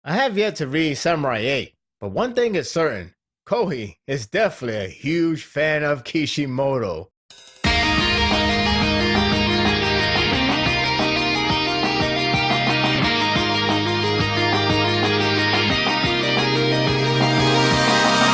I have yet to read Samurai 8, but one thing is certain. Kohi is definitely a huge fan of Kishimoto.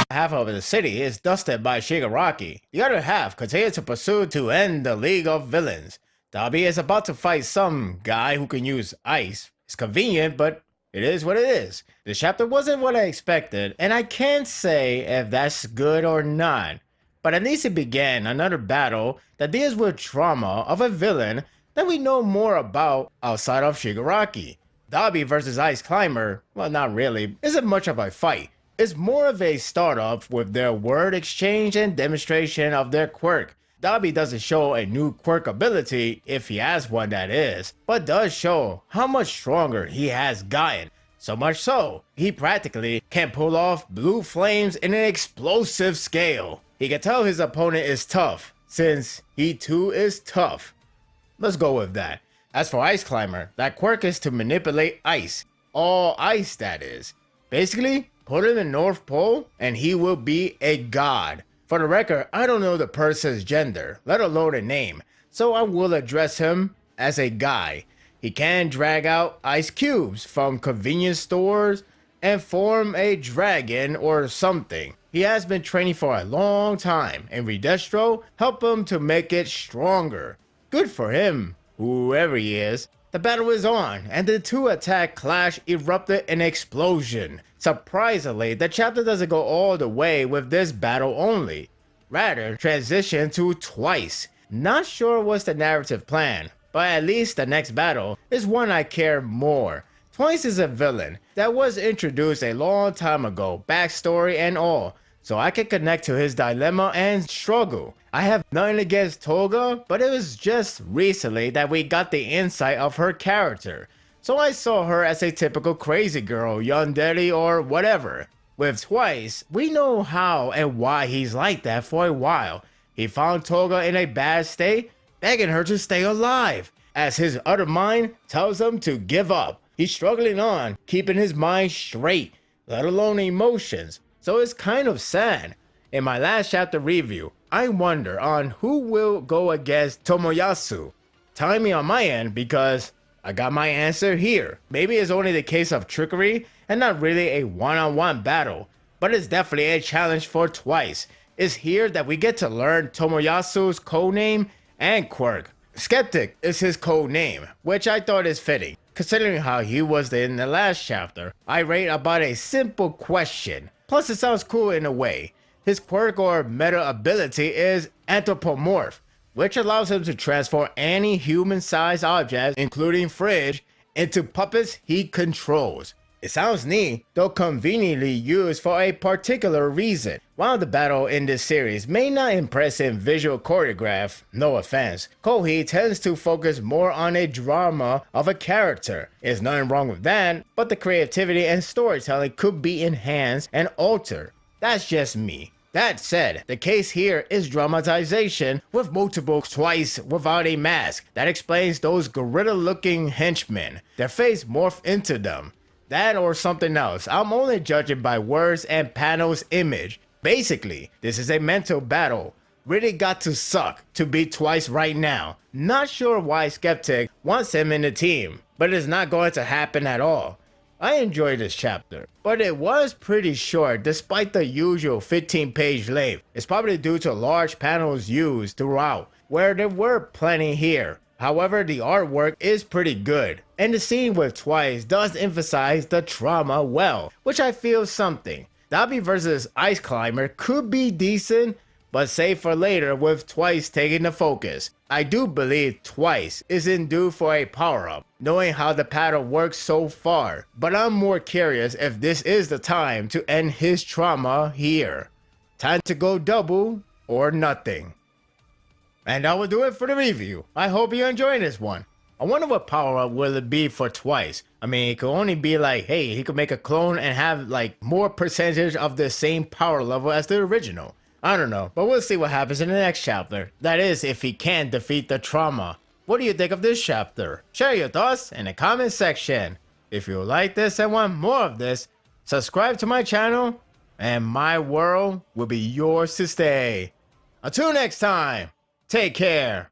Half of the city is dusted by Shigaraki. The other half continues to pursue to end the League of Villains. Dabi is about to fight some guy who can use ice. It's convenient, but it is what it is. The chapter wasn't what I expected, and I can't say if that's good or not. But at least it began another battle that deals with trauma of a villain that we know more about outside of Shigaraki. Dabi versus Ice Climber, well, not really, isn't much of a fight. It's more of a startup with their word exchange and demonstration of their quirk. Dabi doesn't show a new quirk ability, if he has one that is, but does show how much stronger he has gotten. So much so, he practically can pull off blue flames in an explosive scale. He can tell his opponent is tough, since he too is tough. Let's go with that. As for Ice Climber, that quirk is to manipulate ice. All ice, that is. Basically, put him in North Pole and he will be a god. For the record, I don't know the person's gender, let alone a name, so I will address him as a guy. He can drag out ice cubes from convenience stores and form a dragon or something. He has been training for a long time, and Redestro helped him to make it stronger. Good for him, whoever he is. The battle is on, and the two attack clash erupted in an explosion. Surprisingly, the chapter doesn't go all the way with this battle only. Rather, transition to Twice. Not sure what's the narrative plan, but at least the next battle is one I care more. Twice is a villain that was introduced a long time ago, backstory and all, so I can connect to his dilemma and struggle. I have nothing against Toga, but it was just recently that we got the insight of her character. So I saw her as a typical crazy girl, yandere or whatever. With Twice, we know how and why he's like that for a while. He found Toga in a bad state, begging her to stay alive, as his other mind tells him to give up. He's struggling on, keeping his mind straight, let alone emotions, so it's kind of sad. In my last chapter review, I wonder on who will go against Tomoyasu. Time me on my end because I got my answer here. Maybe it's only the case of trickery and not really a one-on-one battle, but it's definitely a challenge for Twice. It's here that we get to learn Tomoyasu's codename and quirk. Skeptic is his code name, which I thought is fitting, considering how he was in the last chapter. Irate about a simple question. Plus it sounds cool in a way. His quirk or meta ability is anthropomorph, which allows him to transform any human-sized object, including fridge, into puppets he controls. It sounds neat, though conveniently used for a particular reason. While the battle in this series may not impress in visual choreograph, no offense, Kohi tends to focus more on a drama of a character. There's nothing wrong with that, but the creativity and storytelling could be enhanced and altered. That's just me. That said, the case here is dramatization with multiple Twice without a mask. That explains those gorilla-looking henchmen. Their face morphed into them. That or something else. I'm only judging by words and panel's image. Basically, this is a mental battle. Really got to suck to beat Twice right now. Not sure why Skeptic wants him in the team, but it's not going to happen at all. I enjoyed this chapter, but it was pretty short despite the usual 15-page length. It's probably due to large panels used throughout, where there were plenty here. However, the artwork is pretty good, and the scene with Twice does emphasize the trauma well, which I feel something. Dabi vs Ice Climber could be decent, but save for later with Twice taking the focus. I do believe Twice isn't due for a power-up, knowing how the pattern works so far, but I'm more curious if this is the time to end his trauma here. Time to go double or nothing. And that will do it for the review. I hope you're enjoying this one. I wonder what power-up will it be for Twice. I mean, it could only be like, hey, he could make a clone and have like more percentage of the same power level as the original. I don't know, but we'll see what happens in the next chapter. That is, if he can defeat the trauma. What do you think of this chapter? Share your thoughts in the comment section. If you like this and want more of this, subscribe to my channel, and my world will be yours to stay. Until next time, take care.